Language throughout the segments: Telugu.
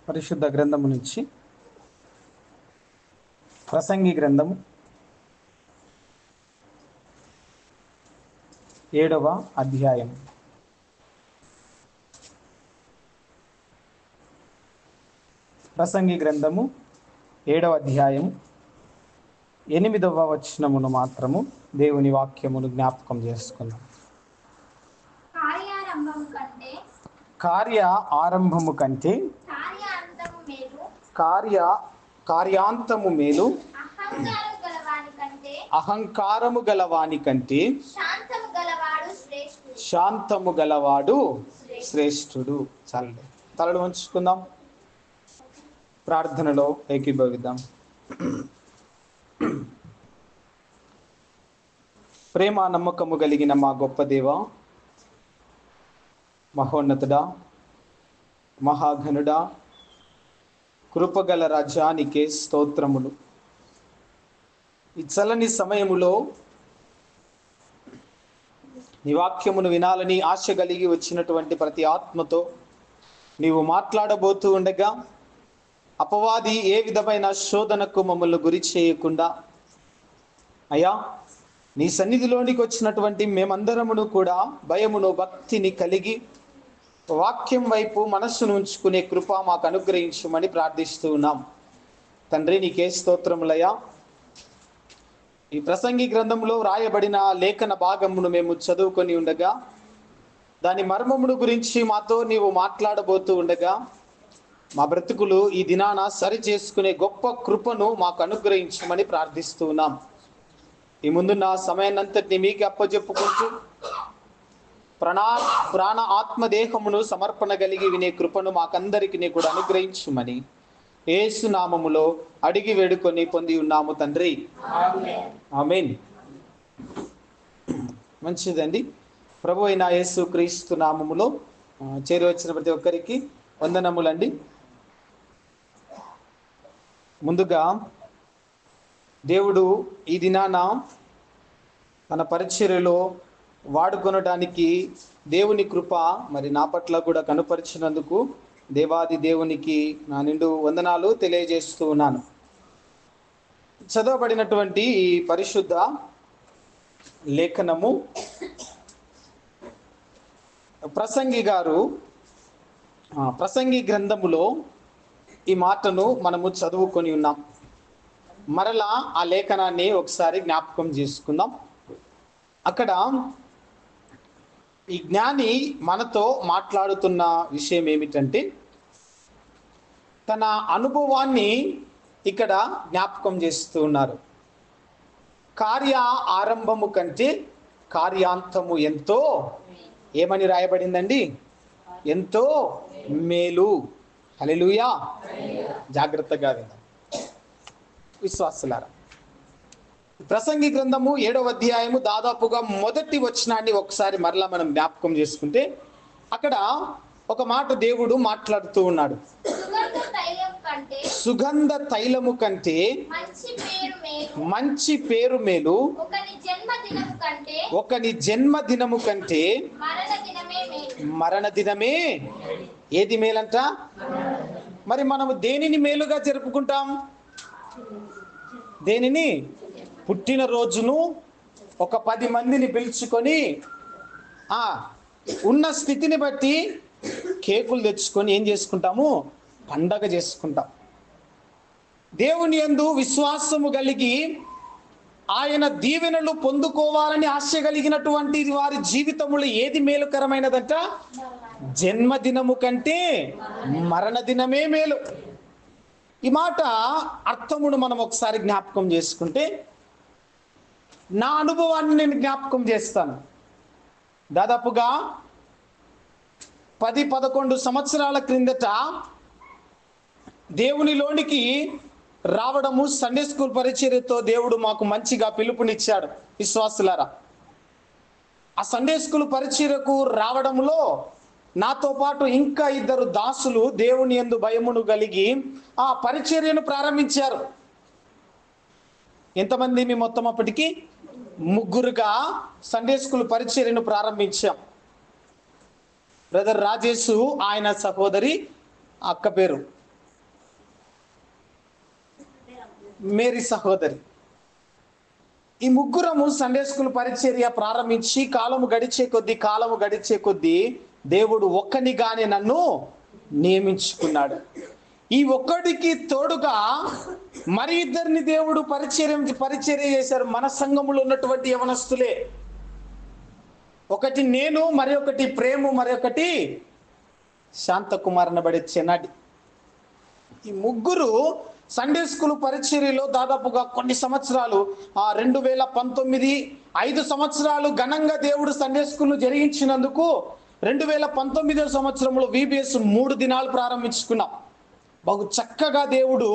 పరిశుద్ధ గ్రంథము నుంచి ప్రసంగి గ్రంథము 7వ అధ్యాయం. ప్రసంగి గ్రంథము 7వ అధ్యాయం 8వ వచనమును మాత్రము దేవుని వాక్యమును జ్ఞాపకం చేసుకుందాం. కార్య ఆరంభము కంటే కార్యాంతము మేలు, అహంకారము గలవాని కంటే శాంతము గలవాడు శ్రేష్ఠుడు. చాలండి, తలలు వంచుకుందాం, ప్రార్థనలో ఏకీభవిద్దాం. ప్రేమ నమ్మకము కలిగిన మా గొప్ప దేవ, మహోన్నతుడా, మహాఘనుడా, కృపగల రాజానికే స్తోత్రములు. ఈ చల్లని సమయములో నీ వాక్యమును వినాలని ఆశ కలిగి వచ్చినటువంటి ప్రతి ఆత్మతో నీవు మాట్లాడబోతూ ఉండగా అపవాది ఏ విధమైన శోధనకు మమ్మల్ని గురి చేయకుండా, అయ్యా నీ సన్నిధిలోనికి వచ్చినటువంటి మేమందరమును కూడా భయమును భక్తిని కలిగి వాక్యం వైపు మనస్సును ఉంచుకునే కృప మాకు అనుగ్రహించమని ప్రార్థిస్తూ ఉన్నాం. తండ్రి నీకే స్తోత్రములయ్యా. ఈ ప్రసంగి గ్రంథంలో రాయబడిన లేఖన భాగమును మేము చదువుకొని ఉండగా దాని మర్మమును గురించి మాతో నీవు మాట్లాడబోతూ ఉండగా మా బ్రతుకులు ఈ దినాన సరి చేసుకునే గొప్ప కృపను మాకు అనుగ్రహించమని ప్రార్థిస్తూ ఉన్నాం. ఈ ముందున్న సమయాన్నంతటిని మీకు అప్పచెప్పుకుంటూ ప్రాణ ఆత్మదేహమును సమర్పణ కలిగి వినే కృపను మాకందరికి కూడా అనుగ్రహించుమని యేసు నామములో అడిగి వేడుకొని పొంది ఉన్నాము తండ్రి, ఆమేన్. మంచిదండి. ప్రభు అయిన యేసు క్రీస్తు నామములో చేరి వచ్చిన ప్రతి ఒక్కరికి వందనములండి. ముందుగా దేవుడు ఈ దినాన తన పరిచర్యలో వాడుకొనడానికి దేవుని కృప మరి నా పట్ల కూడా కనుపరిచినందుకు దేవాది దేవునికి నా నిండు వందనాలు తెలియజేస్తూ ఉన్నాను. చదవబడినటువంటి ఈ పరిశుద్ధ లేఖనము ప్రసంగి గారు ప్రసంగి గ్రంథములో ఈ మాటను మనము చదువుకొని ఉన్నాం. మరలా ఆ లేఖనాన్ని ఒకసారి జ్ఞాపకం చేసుకుందాం. అక్కడ ఈ జ్ఞాని మనతో మాట్లాడుతున్న విషయం ఏమిటంటే తన అనుభవాన్ని ఇక్కడ జ్ఞాపకం చేస్తూ ఉన్నారు. కార్య ఆరంభము కంటే కార్యాంతము ఎంతో ఏమని రాయబడిందండి? ఎంతో మేలు. హల్లెలూయా. జాగ్రత్తగా విందాం విశ్వాసులారా. ప్రసంగి గ్రంథము 7వ అధ్యాయము దాదాపుగా మొదటి వచనాన్ని ఒకసారి మరలా మనం జ్ఞాపకం చేసుకుంటే అక్కడ ఒక మాట దేవుడు మాట్లాడుతూ ఉన్నాడు. సుగంధ తైలము కంటే మంచి పేరు మేలు, ఒకని జన్మదినము కంటే మరణ దినమే ఏది మేలంట? మరి మనము దేనిని మేలుగా జరుపుకుంటాం? దేనిని? పుట్టిన రోజును ఒక 10 మందిని పిలుచుకొని ఉన్న స్థితిని బట్టి కేకులు తెచ్చుకొని ఏం చేసుకుంటాము? పండగ చేసుకుంటాం. దేవుని యందు విశ్వాసము కలిగి ఆయన దీవెనలు పొందుకోవాలని ఆశ కలిగినటువంటి వారి జీవితములో ఏది మేలుకరమైనదంట? జన్మదినము కంటే మరణ దినమే మేలు. ఈ మాట అర్థమును మనం ఒకసారి జ్ఞాపకం చేసుకుంటే నా అనుభవాన్ని నేను జ్ఞాపకం చేస్తాను. దాదాపుగా 10-11 సంవత్సరాల క్రిందట దేవునిలోనికి రావడము, సండే స్కూల్ పరిచర్యతో దేవుడు మాకు మంచిగా పిలుపునిచ్చాడు విశ్వాసులారా. ఆ సండే స్కూల్ పరిచర్యకు రావడంలో నాతో పాటు ఇంకా 2 దాసులు దేవుని యందు భయమును కలిగి ఆ పరిచర్యను ప్రారంభించారు. ఎంతమంది? మీ మొత్తం అప్పటికి 3 సండే స్కూల్ పరిచర్యను ప్రారంభించాం. బ్రదర్ రాజేష్, ఆయన సహోదరి అక్క పేరు మేరీ సహోదరి. ఈ ముగ్గురము సండే స్కూల్ పరిచర్య ప్రారంభించి కాలము గడిచే కొద్దీ దేవుడు ఒక్కనిగానే నన్ను నియమించుకున్నాడు. ఈ ఒక్కడికి తోడుగా మరి ఇద్దరిని దేవుడు పరిచర్య చేశారు. మన సంఘములో ఉన్నటువంటి యవనస్తులే. ఒకటి నేను, మరి ఒకటి ప్రేమ, మరి ఒకటి శాంతకుమార్ అనబడే చెన్నాడి. ఈ ముగ్గురు సండే స్కూల్ పరిచర్యలో దాదాపుగా కొన్ని సంవత్సరాలు 2019 5 సంవత్సరాలు ఘనంగా దేవుడు సండే స్కూల్ జరిగించినందుకు 2019 సంవత్సరంలో VBS 3 దినాలు ప్రారంభించుకున్నాం. బహు చక్కగా దేవుడు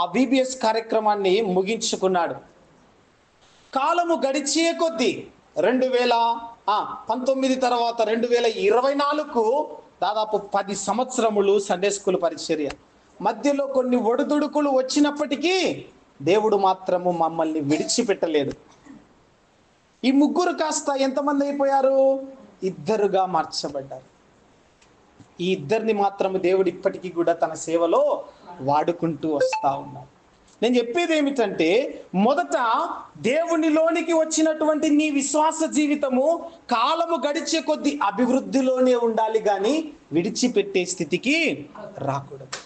ఆ VBS కార్యక్రమాన్ని ముగించుకున్నాడు. కాలము గడిచే కొద్దీ 2019 తర్వాత 2024కు దాదాపు 10 సంవత్సరములు సండే స్కూల్ పరిచర్య. మధ్యలో కొన్ని ఒడిదుడుకులు వచ్చినప్పటికీ దేవుడు మాత్రము మమ్మల్ని విడిచిపెట్టలేదు. ఈ ముగ్గురు కాస్త ఎంతమంది అయిపోయారు? 2గా మార్చబడ్డారు. ఈ 2ని మాత్రము దేవుడు ఇప్పటికీ కూడా తన సేవలో వాడుకుంటూ వస్తా ఉన్నాడు. నేను చెప్పేది ఏమిటంటే, మొదట దేవునిలోనికి వచ్చినటువంటి నీ విశ్వాస జీవితము కాలము గడిచే కొద్ది అభివృద్ధిలోనే ఉండాలి, కానీ విడిచిపెట్టే స్థితికి రాకూడదు.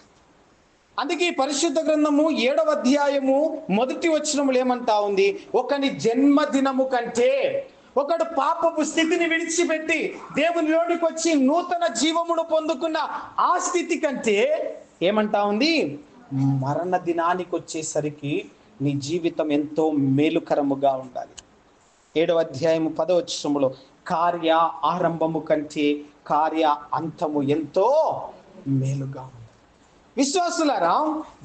అందుకే ఈ పరిశుద్ధ గ్రంథము 7వ అధ్యాయము 1వ వచనములు ఏమంటా ఉంది? ఒకని జన్మదినము కంటే, ఒకడు పాపపు స్థితిని విడిచిపెట్టి దేవునిలోనికి వచ్చి నూతన జీవమును పొందుకున్న ఆ స్థితి కంటే ఏమంటా ఉంది? మరణ దినానికి వచ్చేసరికి నీ జీవితం ఎంతో మేలుకరముగా ఉండాలి. 7వ అధ్యాయము 10వ వచనములో కార్య ఆరంభము కంటే కార్య అంతము ఎంతో మేలుగా ఉంది. విశ్వాసులారా,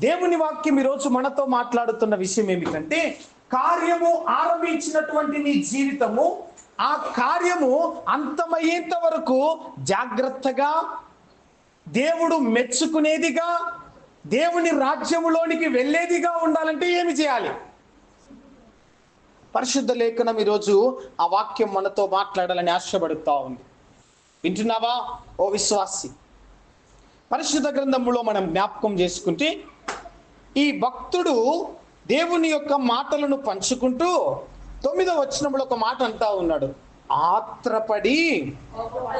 దేవుని వాక్యం ఈరోజు మనతో మాట్లాడుతున్న విషయం ఏమిటంటే, కార్యము ఆరంభించినటువంటి నీ జీవితము, ఆ కార్యము అంతమయ్యేంత వరకు జాగ్రత్తగా, దేవుడు మెచ్చుకునేదిగా, దేవుని రాజ్యములోనికి వెళ్ళేదిగా ఉండాలంటే ఏమి చేయాలి? పరిశుద్ధ లేఖనం ఈరోజు ఆ వాక్యం మనతో మాట్లాడాలని ఆశపడుతూ ఉంది. వింటున్నావా ఓ విశ్వాసి? పరిశుద్ధ గ్రంథంలో మనం జ్ఞాపకం చేసుకుంటే, ఈ భక్తుడు దేవుని యొక్క మాటలను పంచుకుంటూ 9వ వచనంలో ఒక మాట అంటా ఉన్నాడు. ఆత్రపడి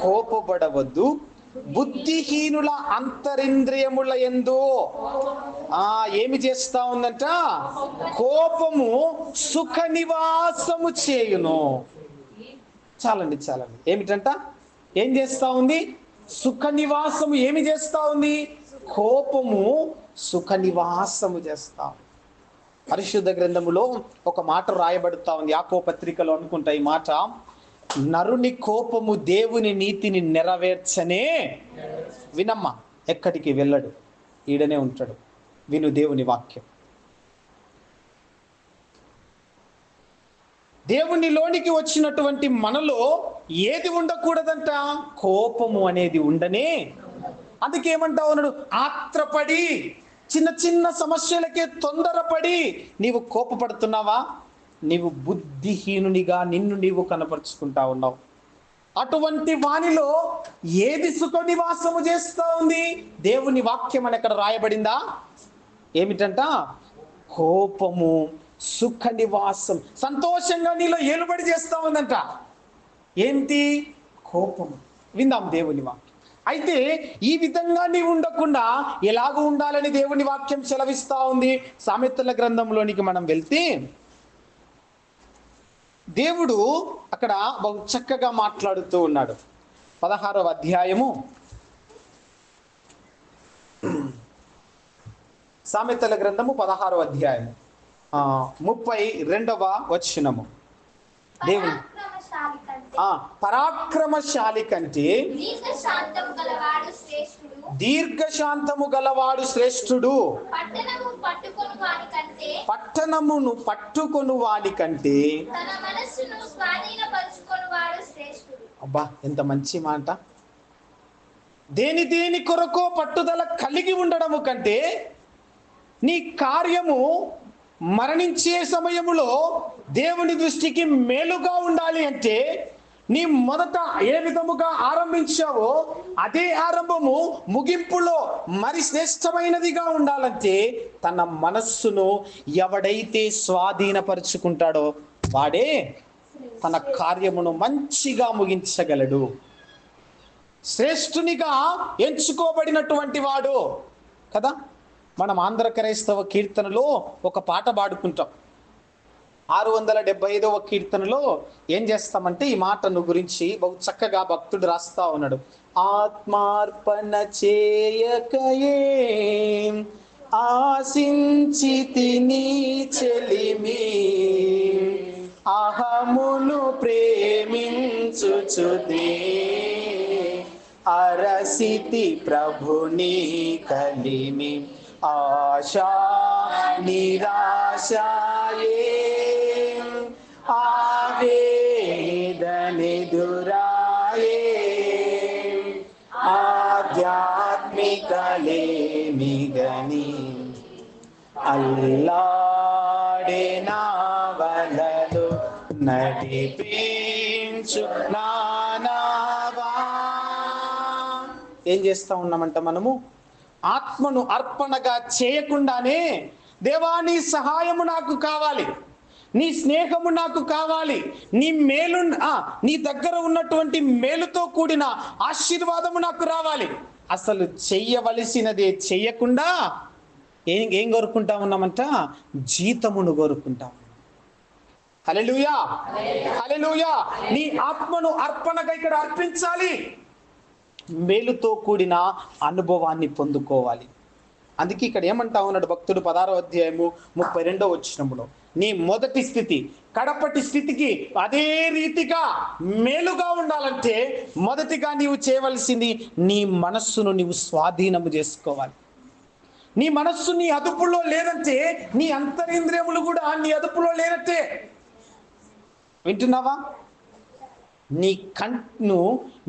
కోపపడవద్దు, బుద్ధిహీనుల అంతరింద్రియముల యందు ఏమి చేస్తా ఉందంట? కోపము సుఖ నివాసము చేయును. చాలండి. ఏమిటంట? ఏం చేస్తా ఉంది? సుఖ నివాసము. ఏమి చేస్తా ఉంది? కోపము సుఖ నివాసము చేస్తా. పరిశుద్ధ గ్రంథములో ఒక మాట రాయబడుతా ఉంది, యాకోబు పత్రికలో అనుకుంటా ఈ మాట. నరుని కోపము దేవుని నీతిని నెరవేర్చనే. వినమ్మా, ఎక్కడికి వెళ్ళడు, ఈడనే ఉంటాడు. విను దేవుని వాక్యం. దేవునిలోనికి వచ్చినటువంటి మనలో ఏది ఉండకూడదంట? కోపము అనేది ఉండనే. అందుకేమంటా ఉన్నాడు? ఆత్రపడి, చిన్న చిన్న సమస్యలకే తొందరపడి నీవు కోపపడుతున్నావా? నీవు బుద్ధిహీనునిగా నిన్ను నీవు కనపరుచుకుంటా ఉన్నావు. అటువంటి వానిలో ఏది సుఖ నివాసము చేస్తా ఉంది? దేవుని వాక్యం అని అక్కడ రాయబడిందా? ఏమిటంట? కోపము సుఖ నివాసం. సంతోషంగా నీలో ఏలుబడి చేస్తా ఉందంట. ఏంటి? కోపము. విందాం దేవుని వాక్యం. అయితే ఈ విధంగా నీవు ఉండకుండా ఎలాగ ఉండాలని దేవుని వాక్యం సెలవిస్తా ఉంది. సామెతల గ్రంథంలోనికి మనం వెళ్తే దేవుడు అక్కడ బహు చక్కగా మాట్లాడుతూ ఉన్నాడు. 16వ అధ్యాయము సామెతల గ్రంథము 16వ అధ్యాయము 32వ వచనము. దేవుడు పరాక్రమశాలి కంటే దీర్ఘశాంతము గలవాడు శ్రేష్ఠుడు. పట్టణమును పట్టుకొను వాని కంటే. అబ్బా, ఎంత మంచి మాట! దేని కొరకో పట్టుదల కలిగి ఉండడము కంటే నీ కార్యము మరణించే సమయములో దేవుని దృష్టికి మేలుగా ఉండాలి అంటే నీ మొదట ఏ విధముగా ఆరంభించావో అదే ఆరంభము ముగింపులో మరి శ్రేష్టమైనదిగా ఉండాలంటే తన మనస్సును ఎవడైతే స్వాధీనపరుచుకుంటాడో వాడే తన కార్యమును మంచిగా ముగించగలడు. శ్రేష్ఠునిగా ఎంచుకోబడినటువంటి వాడు కదా. మనం ఆంధ్ర క్రైస్తవ కీర్తనలో ఒక పాట పాడుకుంటాం. 675వ కీర్తనలో ఏం చేస్తామంటే ఈ మాటను గురించి బహు చక్కగా భక్తుడు రాస్తా ఉన్నాడు. ఆత్మార్పణ చేయకయే ఆశించితి నీ చెలిమి, అహమును ప్రేమించుచుదే అరసితి ప్రభుని కలిమి, ఆశా నిరాశాయే ఆవేదనెదురాయే ఆధ్యాత్మికలేమిగని అల్లాడే నావలలు నడిపించు నానావా. ఏం చేస్తా ఉన్నామంట మనము? ఆత్మను అర్పణగా చేయకుండానే దేవా నీ సహాయము నాకు కావాలి, నీ స్నేహము నాకు కావాలి, నీ మేలు నీ దగ్గర ఉన్నటువంటి మేలుతో కూడిన ఆశీర్వాదము నాకు రావాలి. అసలు చెయ్యవలసినదే చెయ్యకుండా ఏం కోరుకుంటా ఉన్నామంట? జీతమును కోరుకుంటాం. హల్లెలూయా, హల్లెలూయా. నీ ఆత్మను అర్పణగా ఇక్కడ అర్పించాలి, మేలుతో కూడిన అనుభవాన్ని పొందుకోవాలి. అందుకే ఇక్కడ ఏమంటా ఉన్నాడు భక్తుడు 16వ అధ్యాయము 32వ వచనములో, నీ మొదటి స్థితి కడపటి స్థితికి అదే రీతిగా మేలుగా ఉండాలంటే మొదటిగా నీవు చేయవలసింది నీ మనస్సును నీవు స్వాధీనము చేసుకోవాలి. నీ మనస్సు నీ అదుపులో లేదంటే నీ అంతరింద్రియములు కూడా నీ అదుపులో లేనట్టే. వింటున్నావా? నీ కన్ను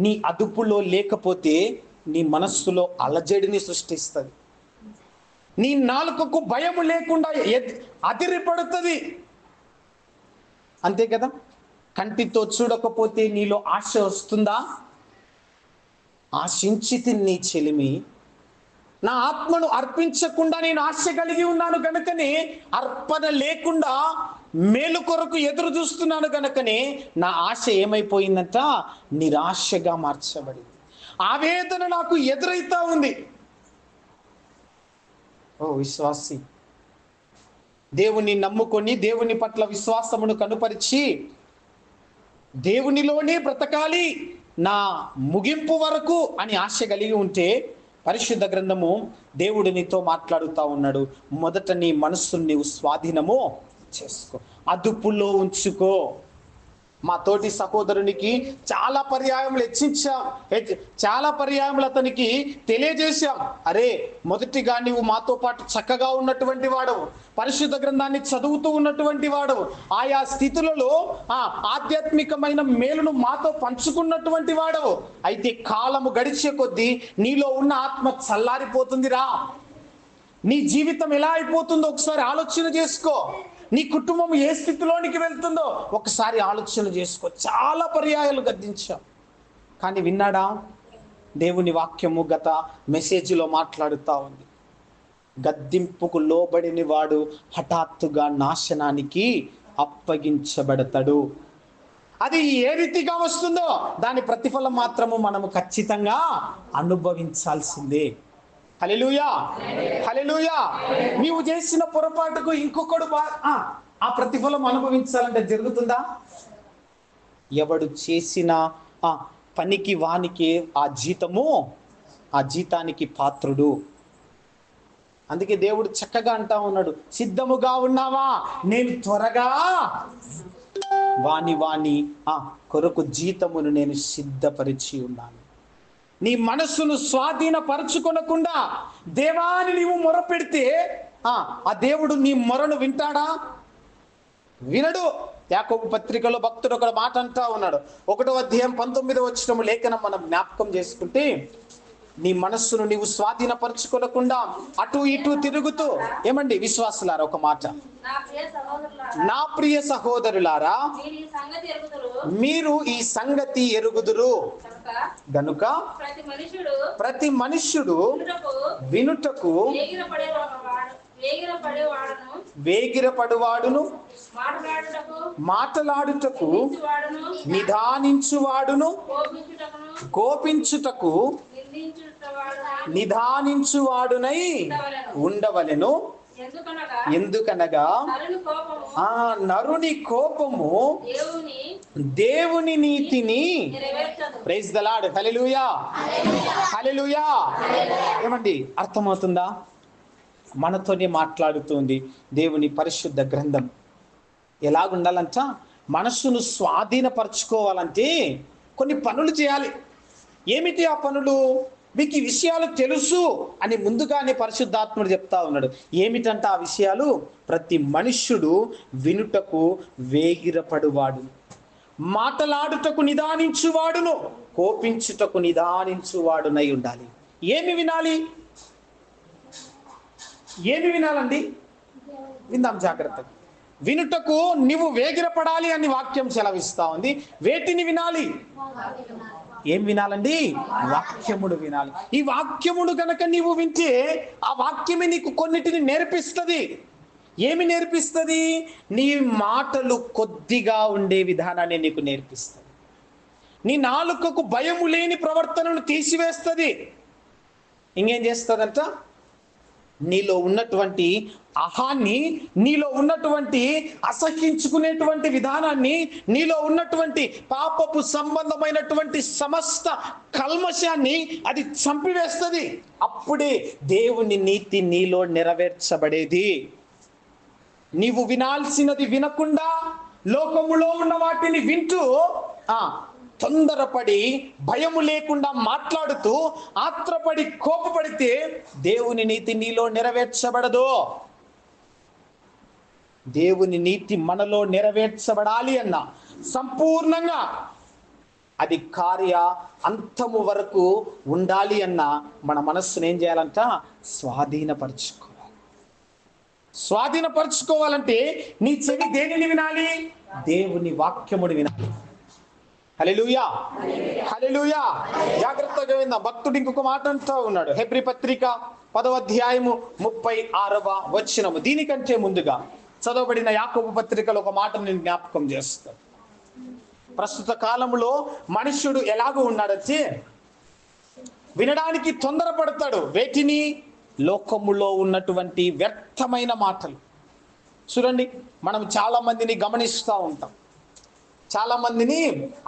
నీ అదుపులో లేకపోతే నీ మనస్సులో అలజడిని సృష్టిస్తుంది. నీ నాలుకకు భయము లేకుండా అదిరిపడుతుంది. అంతే కదా. కంటితో చూడకపోతే నీలో ఆశ వస్తుందా? ఆశించితి నీ చెలిమి, నా ఆత్మను అర్పించకుండా నేను ఆశ కలిగి ఉన్నాను గనుకనే, అర్పణ లేకుండా మేలు కొరకు ఎదురు చూస్తున్నాను గనుకనే నా ఆశ ఏమైపోయిందంట? నిరాశగా మార్చబడింది. ఆవేదన నాకు ఎదురైతా ఉంది. ఓ విశ్వాసి, దేవుని నమ్ముకొని దేవుని పట్ల విశ్వాసమును కనుపరిచి దేవునిలోనే బ్రతకాలి నా ముగింపు వరకు అని ఆశ కలిగి ఉంటే, పరిశుద్ధ గ్రంథము దేవుడు నీతో మాట్లాడుతూ ఉన్నాడు. మొదట నీ మనస్సును నీవు స్వాధీనము చేసుకో, అదుపులో ఉంచుకో. మా తోటి సహోదరునికి చాలా పర్యాయములు హెచ్చించాం, చాలా పర్యాయములు అతనికి తెలియజేశాం. అరే, మొదటిగా నీవు మాతో పాటు చక్కగా ఉన్నటువంటి వాడవు, పరిశుద్ధ గ్రంథాన్ని చదువుతూ ఉన్నటువంటి వాడవు, ఆయా స్థితులలో ఆధ్యాత్మికమైన మేలును మాతో పంచుకున్నటువంటి వాడవు. అయితే కాలము గడిచే కొద్దీ నీలో ఉన్న ఆత్మ చల్లారిపోతుందిరా. నీ జీవితం ఎలా అయిపోతుందో ఒకసారి ఆలోచన చేసుకో. నీ కుటుంబం ఏ స్థితిలోనికి వెళ్తుందో ఒకసారి ఆలోచన చేసుకో. చాలా పర్యాయాలు గద్దించాం, కానీ విన్నాడా? దేవుని వాక్యము గత మెసేజ్లో మాట్లాడుతూ ఉంది. గద్దింపుకు లోబడిన వాడు హఠాత్తుగా నాశనానికి అప్పగించబడతాడు. అది ఏ రీతిగా వస్తుందో దాని ప్రతిఫలం మాత్రము మనము ఖచ్చితంగా అనుభవించాల్సిందే. హల్లెలూయా, హల్లెలూయా. నీవు చేసిన పొరపాటుకు ఇంకొకడు ఆ ప్రతిఫలం అనుభవించాలంటే జరుగుతుందా? ఎవడు చేసిన ఆ పనికి వానికి ఆ జీతానికి పాత్రుడు. అందుకే దేవుడు చక్కగా అంటా ఉన్నాడు, సిద్ధముగా ఉన్నావా, నేను త్వరగా వాని కొరకు జీతమును నేను సిద్ధపరిచి ఉన్నాను. నీ మనస్సును స్వాధీనపరచుకొనకుండా దేవాని నీవు మొరపెడితే ఆ దేవుడు నీ మొరను వింటాడా? వినడు. యాకోబు పత్రికలో భక్తుడు ఒక మాట అంటా ఉన్నాడు. 1వ అధ్యాయం 19వ వచనం లేఖనం మనం జ్ఞాపకం చేసుకుంటే, నీ మనస్సును నీవు స్వాధీనపరచుకోకుండా అటు ఇటు తిరుగుతూ, ఏమండి విశ్వాసులారా, ఒక మాట, నా ప్రియ సహోదరులారా, మీరు ఈ సంగతి ఎరుగుదురు గనుక ప్రతి మనుష్యుడు వినుటకు వేగిరపడువాడును, మాటలాడుటకు నిదానించువాడును, కోపించుటకు నిదానించువాడునై ఉండవలెను. ఎందుకనగా నరుని కోపము దేవుని నీతిని, ప్రైజ్ ది లార్డ్, హల్లెలూయా హల్లెలూయా. ఏమండి అర్థమవుతుందా? మనతోనే మాట్లాడుతుంది దేవుని పరిశుద్ధ గ్రంథం. ఎలాగుండాలంట? మనస్సును స్వాధీనపరచుకోవాలంటే కొన్ని పనులు చేయాలి. ఏమిటి ఆ పనులు? మీకు ఈ విషయాలు తెలుసు అని ముందుగానే పరిశుద్ధాత్ముడు చెప్తా ఉన్నాడు. ఏమిటంట ఆ విషయాలు? ప్రతి మనుష్యుడు వినుటకు వేగిరపడువాడు, మాటలాడుటకు నిదానించువాడును, కోపించుటకు నిదానించువాడునై ఉండాలి. ఏమి వినాలి? ఏమి వినాలండి? విందాం జాగ్రత్తగా. వినుటకు నీవు వేగిరపడాలి అని వాక్యం సెలవిస్తా ఉంది. వేటిని వినాలి? ఏం వినాలండి? వాక్యముడు వినాలి. ఈ వాక్యముడు గనక నీవు వింటే ఆ వాక్యమే నీకు కొన్నిటిని నేర్పిస్తుంది. ఏమి నేర్పిస్తుంది? నీ మాటలు కొద్దిగా ఉండే విధానాన్ని నీకు నేర్పిస్తుంది. నీ నాలుకకు భయము లేని ప్రవర్తనను తీసివేస్తుంది. ఇంకేం చేస్తుందంట? నీలో ఉన్నటువంటి అహాన్ని, నీలో ఉన్నటువంటి అసహించుకునేటువంటి విధానాన్ని, నీలో ఉన్నటువంటి పాపపు సంబంధమైనటువంటి సమస్త కల్మషాన్ని అది చంపివేస్తుంది. అప్పుడే దేవుని నీతి నీలో నెరవేర్చబడేది. నీవు వినాల్సినది వినకుండా లోకములో ఉన్న వాటిని వింటూ తొందరపడి భయము లేకుండా మాట్లాడుతూ ఆత్రపడి కోపపడితే దేవుని నీతి నీలో నెరవేర్చబడదు. దేవుని నీతి మనలో నెరవేర్చబడాలి అన్న సంపూర్ణంగా అది కార్య అంతము వరకు ఉండాలి అన్న మన మనస్సును ఏం చేయాలంట? స్వాధీనపరచుకోవాలి. స్వాధీనపరచుకోవాలంటే నీ చెవి దేనిని వినాలి? దేవుని వాక్యముని వినాలి. హల్లెలూయా హల్లెలూయా. జాగ్రత్తగా విందాం. భక్తుడు ఇంకొక మాట అంటూ ఉన్నాడు. హెబ్రీ పత్రిక 10వ అధ్యాయము 36వ వచనము. దీనికంటే ముందుగా చదవబడిన యాకోబు పత్రికలో ఒక మాట నేను జ్ఞాపకం చేస్తాను. ప్రస్తుత కాలంలో మనుష్యుడు ఎలాగో ఉన్నాడంటే వినడానికి తొందరపడతాడు. వేటిని? లోకములో ఉన్నటువంటి వ్యర్థమైన మాటలు. చూడండి, మనం చాలా మందిని గమనిస్తూ ఉంటాం, చాలా మందిని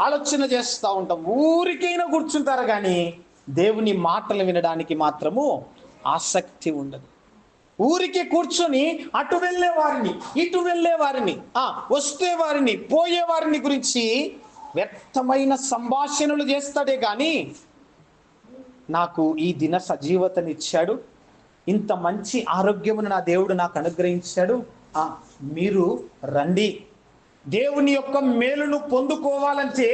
ఆలోచన చేస్తూ ఉంటాం. ఊరికైనా కూర్చుంటారు కానీ దేవుని మాటలు వినడానికి మాత్రము ఆసక్తి ఉండదు. ఊరికే కూర్చొని అటు వెళ్ళే వారిని, ఇటు వెళ్ళే వారిని, వస్తే వారిని, పోయే వారిని గురించి వ్యర్థమైన సంభాషణలు చేస్తాడే కానీ నాకు ఈ దిన సజీవతనిచ్చాడు, ఇంత మంచి ఆరోగ్యమును నా దేవుడు నాకు అనుగ్రహించాడు, మీరు రండి, దేవుని యొక్క మేలును పొందుకోవాలంటే,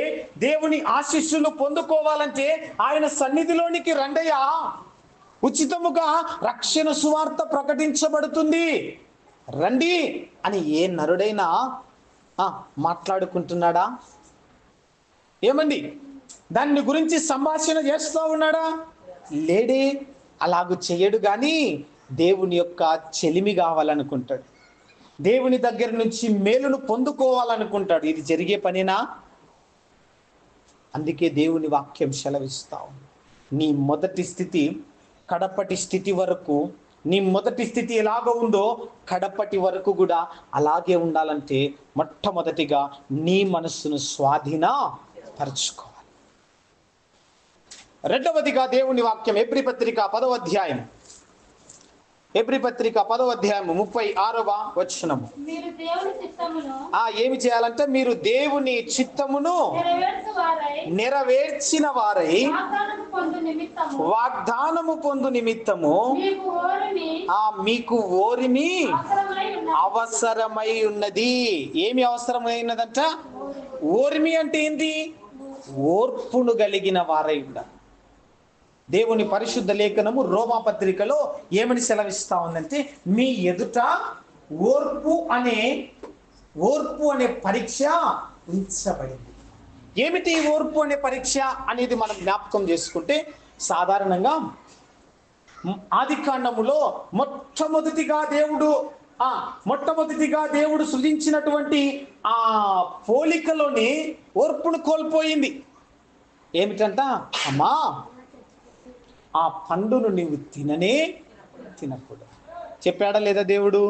దేవుని ఆశీస్సులు పొందుకోవాలంటే ఆయన సన్నిధిలోనికి రండయ్యా, ఉచితముగా రక్షణ సువార్త ప్రకటించబడుతుంది, రండి అని ఏ నరుడైనా మాట్లాడుకుంటున్నాడా? ఏమండి దాన్ని గురించి సంభాషణ చేస్తూ ఉన్నాడా? లేడే. అలాగూ చెయ్యడు కానీ దేవుని యొక్క చెలిమి కావాలనుకుంటాడు, దేవుని దగ్గర నుంచి మేలును పొందుకోవాలనుకుంటాడు. ఇది జరిగే పనేనా? అందుకే దేవుని వాక్యం సెలవిస్తావు, నీ మొదటి స్థితి కడపటి స్థితి వరకు, నీ మొదటి స్థితి ఎలాగ ఉందో కడపటి వరకు కూడా అలాగే ఉండాలంటే మొట్టమొదటిగా నీ మనస్సును స్వాధీనపరచుకోవాలి. రెండవదిగా దేవుని వాక్యం హెబ్రీ పత్రిక 10వ అధ్యాయం, హెబ్రీ పత్రిక 10వ అధ్యాయం 36వ వచనము. ఏమి చేయాలంటే మీరు దేవుని చిత్తమును నెరవేర్చిన వారై వాగ్దానము పొందు నిమిత్తము మీకు ఓరిమి అవసరమై ఉన్నది. ఏమి అవసరమైనదంట? ఓర్మి అంటే ఏంది? ఓర్పును కలిగిన వారై ఉండాలి. దేవుని పరిశుద్ధ లేఖనము రోమా పత్రికలో ఏమని సెలవిస్తా ఉందంటే, మీ ఎదుట ఓర్పు అనే పరీక్ష ఉంచబడింది. ఏమిటి ఓర్పు అనే పరీక్ష అనేది మనం జ్ఞాపకం చేసుకుంటే, సాధారణంగా ఆది కాండములో మొట్టమొదటిగా దేవుడు సృజించినటువంటి ఆ పోలికలోని ఓర్పును కోల్పోయింది. ఏమిటంట, అమ్మా ఆ పండును నీవు తినకూడదు చెప్పాడా లేదా దేవుడు?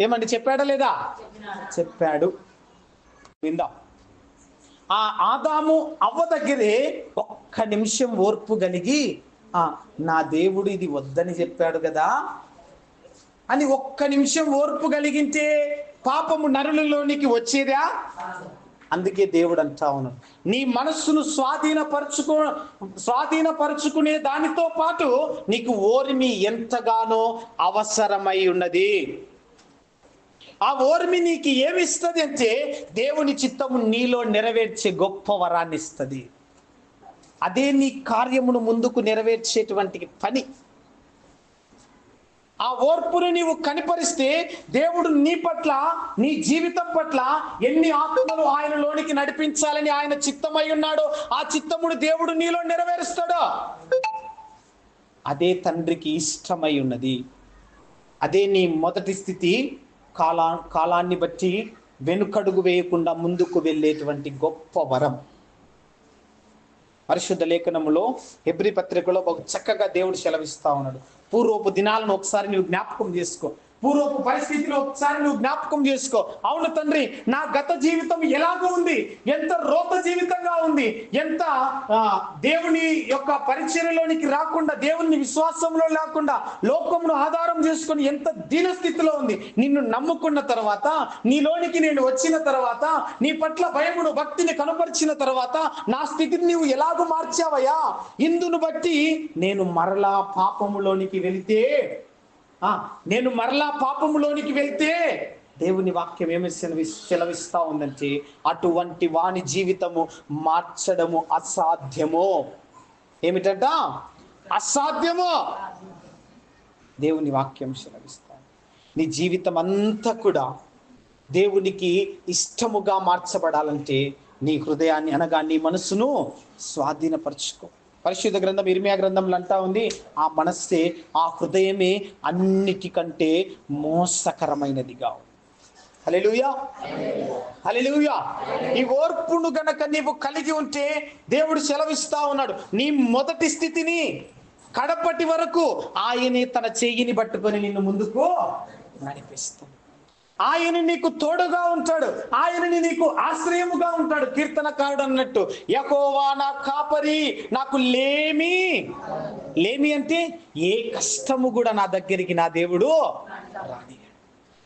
ఏమండి, చెప్పాడా లేదా? చెప్పాడు. విందా, ఆ ఆదాము అవ్వ దగ్గరే ఒక్క నిమిషం ఓర్పు కలిగి, నా దేవుడు ఇది వద్దని చెప్పాడు కదా అని ఒక్క నిమిషం ఓర్పు కలిగింటే పాపము నరులలోనికి వచ్చేదా? అందుకే దేవుడు అంటా ఉన్నాడు, నీ మనస్సును స్వాధీనపరుచుకునే దానితో పాటు నీకు ఓర్మి ఎంతగానో అవసరమై ఉన్నది. ఆ ఓర్మి నీకు ఏమిస్తుంది అంటే, దేవుని చిత్తము నీలో నెరవేర్చే గొప్ప వరాన్ని ఇస్తుంది. అదే నీ కార్యమును ముందుకు నెరవేర్చేటువంటి పని. ఆ ఓర్పుని నీవు కనిపరిస్తే దేవుడు నీ పట్ల, నీ జీవితం పట్ల ఎన్ని ఆత్మలు ఆయనలోనికి నడిపించాలని ఆయన చిత్తమై ఉన్నాడో ఆ చిత్తమును దేవుడు నీలో నెరవేరుస్తాడు. అదే తండ్రికి ఇష్టమై ఉన్నది. అదే నీ మొదటి స్థితి. కాలాన్ని బట్టి వెనుకడుగు వేయకుండా ముందుకు వెళ్ళేటువంటి గొప్ప వరం. పరిశుద్ధ లేఖనములో హెబ్రీ పత్రికలో ఒక చక్కగా దేవుడు సెలవిస్తా ఉన్నాడు. పూర్వపు దినాలను ఒకసారి నువ్వు జ్ఞాపకం చేసుకో. పూర్వపు పరిస్థితిలో ఒకసారి నువ్వు జ్ఞాపకం చేసుకో. అవును తండ్రి, నా గత జీవితం ఎలాగో ఉంది, ఎంత రోత జీవితంగా ఉంది, ఎంత దేవుని యొక్క పరిచర్యలోనికి రాకుండా, దేవుని విశ్వాసంలో లేకుండా లోకమును ఆధారం చేసుకొని ఎంత దీనస్థితిలో ఉంది. నిన్ను నమ్ముకున్న తర్వాత, నీలోనికి నేను వచ్చిన తర్వాత, నీ పట్ల భయమును భక్తిని కనపరిచిన తర్వాత నా స్థితిని నీవు ఎలాగో మార్చావయ్యా. ఇందును బట్టి నేను మరలా పాపములోనికి వెళ్తే దేవుని వాక్యం ఏమి సెలవిస్తా ఉందంటే, అటువంటి వాని జీవితము మార్చడము అసాధ్యమో. ఏమిటంట? అసాధ్యమో. దేవుని వాక్యం సెలవిస్తా, నీ జీవితం అంతా కూడా దేవునికి ఇష్టముగా మార్చబడాలంటే నీ హృదయాన్ని అనగా నీ మనసును స్వాధీనపరచుకో. పరిశుద్ధ గ్రంథం ఇర్మియా గ్రంథంలో అంటా ఉంది, ఆ మనస్సే, ఆ హృదయమే అన్నిటికంటే మోసకరమైనదిగా. హల్లెలూయా, హల్లెలూయా. ఈ ఓర్పును గనక నీవు కలిగి ఉంటే దేవుడు సెలవిస్తా ఉన్నాడు, నీ మొదటి స్థితిని కడపటి వరకు ఆయనే తన చెయ్యిని పట్టుకొని నిన్ను ముందుకు నడిపిస్తాడు. ఆయన నీకు తోడుగా ఉంటాడు. ఆయనని నీకు ఆశ్రయముగా ఉంటాడు. కీర్తనకారుడు అన్నట్టు, యెహోవా నా కాపరి, నాకు లేమి అంటే ఏ కష్టము కూడా నా దగ్గరికి నా దేవుడు రాని.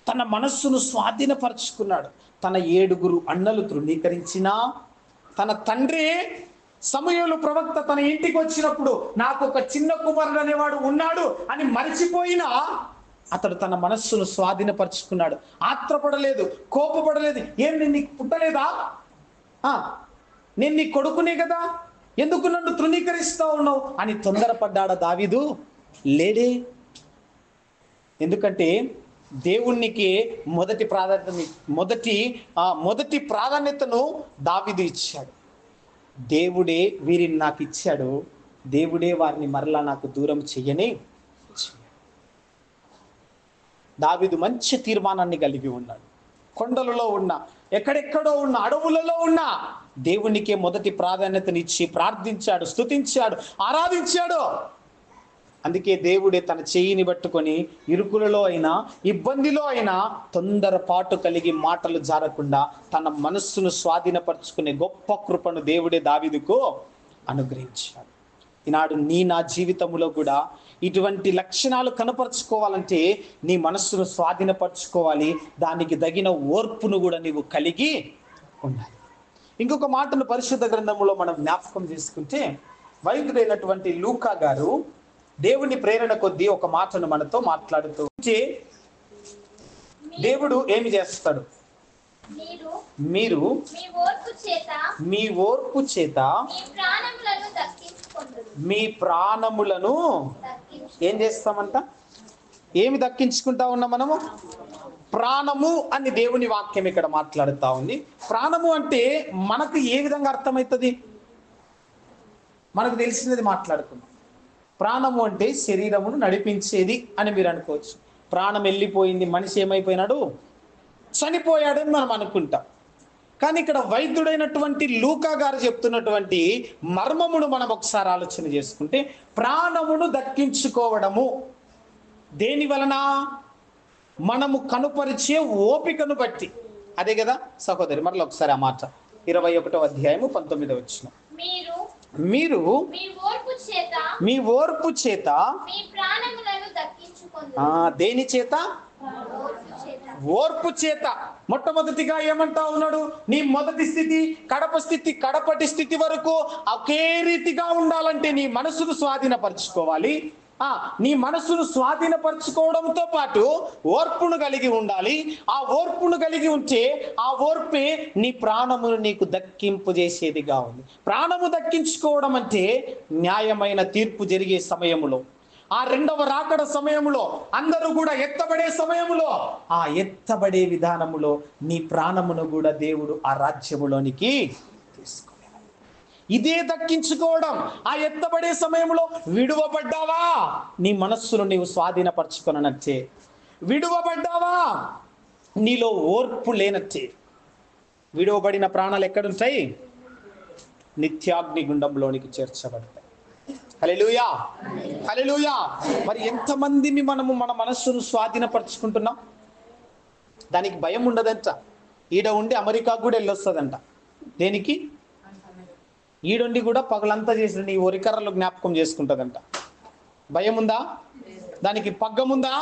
తన మనస్సును స్వాధీనపరుచుకున్నాడు. తన 7 అన్నలు తృణీకరించినా, తన తండ్రి సమూయేలు ప్రవక్త తన ఇంటికి వచ్చినప్పుడు నాకు ఒక చిన్న కుమారుడు అనేవాడు ఉన్నాడు అని మరిచిపోయినా అతడు తన మనస్సును స్వాధీనపరుచుకున్నాడు. ఆత్రపడలేదు, కోపపడలేదు. ఏం నేను నీకు పుట్టలేదా? నేను నీ కొడుకునే కదా, ఎందుకు నన్ను తృణీకరిస్తా ఉన్నావు అని తొందరపడ్డాడా దావీదు? లేడే. ఎందుకంటే దేవునికి మొదటి ప్రాధాన్యతను దావీదు ఇచ్చాడు. దేవుడే వీరిని నాకు ఇచ్చాడు, దేవుడే వారిని మరలా నాకు దూరం చెయ్యని. దావీదు మంచి తీర్మానాన్ని కలిగి ఉన్నాడు. కొండలలో ఉన్న, ఎక్కడెక్కడో ఉన్న, అడవులలో ఉన్న దేవునికే మొదటి ప్రాధాన్యతనిచ్చి ప్రార్థించాడు, స్తుతించాడు, ఆరాధించాడు. అందుకే దేవుడే తన చెయ్యిని పట్టుకొని ఇరుకులలో అయినా, ఇబ్బందిలో అయినా తొందరపాటు కలిగి మాటలు జారకుండా తన మనస్సును స్వాధీనపరుచుకునే గొప్ప కృపను దేవుడే దావీదుకు అనుగ్రహించాడు. ఈనాడు నా జీవితంలో కూడా ఇటువంటి లక్షణాలు కనపరుచుకోవాలంటే నీ మనస్సును స్వాధీనపరచుకోవాలి. దానికి తగిన ఓర్పును కూడా నీవు కలిగి ఉండాలి. ఇంకొక మాటను పరిశుద్ధ గ్రంథంలో మనం జ్ఞాపకం చేసుకుంటే, వైద్యుడైనటువంటి లూకా గారు దేవుని ప్రేరణ కొద్దీ ఒక మాటను మనతో మాట్లాడుతూ ఉంటే, దేవుడు ఏమి చేస్తాడు? మీరు మీ ఓర్పు చేత మీ ప్రాణములను ఏం చేస్తామంట? ఏమి దక్కించుకుంటా ఉన్నాం మనము? ప్రాణము అని దేవుని వాక్యం ఇక్కడ మాట్లాడుతా ఉంది. ప్రాణము అంటే మనకు ఏ విధంగా అర్థమవుతుంది? మనకు తెలిసినది మాట్లాడుకుందాం. ప్రాణము అంటే శరీరమును నడిపించేది అని మీరు అనుకోవచ్చు. ప్రాణం వెళ్ళిపోయింది, మనిషి ఏమైపోయినాడు? చనిపోయాడు అని మనం అనుకుంటాం. కానీ ఇక్కడ వైద్యుడైనటువంటి లూకా గారు చెప్తున్నటువంటి మర్మమును మనం ఒకసారి ఆలోచన చేసుకుంటే, ప్రాణమును దక్కించుకోవడము దేని వలన? మనము కనుపరిచే ఓపికను బట్టి. అదే కదా సహోదరి? మరలా ఒకసారి ఆ మాట 21వ అధ్యాయము 19వ వచనం. మీరు మీ ఓర్పు చేత దేని చేత? ఓర్పు చేత. మొట్టమొదటిగా ఏమంటా ఉన్నాడు? నీ మొదటి స్థితి, కడపటి స్థితి వరకు ఒకే రీతిగా ఉండాలంటే నీ మనసును స్వాధీనపరచుకోవాలి. నీ మనసును స్వాధీనపరచుకోవడంతో పాటు ఓర్పును కలిగి ఉండాలి. ఆ ఓర్పును కలిగి ఉంటే ఆ ఓర్పే నీ ప్రాణమును నీకు దక్కింపు చేసేదిగా ఉంది. ప్రాణము దక్కించుకోవడం అంటే న్యాయమైన తీర్పు జరిగే సమయములో, ఆ రెండవ రాకడ సమయములో, అందరూ కూడా ఎత్తబడే సమయములో, ఆ ఎత్తబడే విధానములో నీ ప్రాణమును కూడా దేవుడు ఆ రాజ్యములోనికి తీసుకు. ఇదే దక్కించుకోవడం. ఆ ఎత్తబడే సమయంలో విడువబడ్డావా? నీ మనస్సును నీవు స్వాధీనపరచుకొననట్టే. విడువబడ్డావా? నీలో ఓర్పు లేనట్టే. విడువబడిన ప్రాణాలు ఎక్కడుంటాయి? నిత్యాగ్ని గుండంలోనికి చేర్చబడతాయి. హల్లెలూయా, హల్లెలూయా. మరి ఎంతమందిని మనము మన మనస్సును స్వాధీనపరచుకుంటున్నాం? దానికి భయం ఉండదంట. ఈడ ఉండి అమెరికా కూడా వెళ్ళొస్తుందంట. దేనికి? ఈడుండి కూడా పగలంతా చేసిన నీ ఒరికర్రలు జ్ఞాపకం చేసుకుంటుందంట. భయం ఉందా? దానికి పగ్గముందా?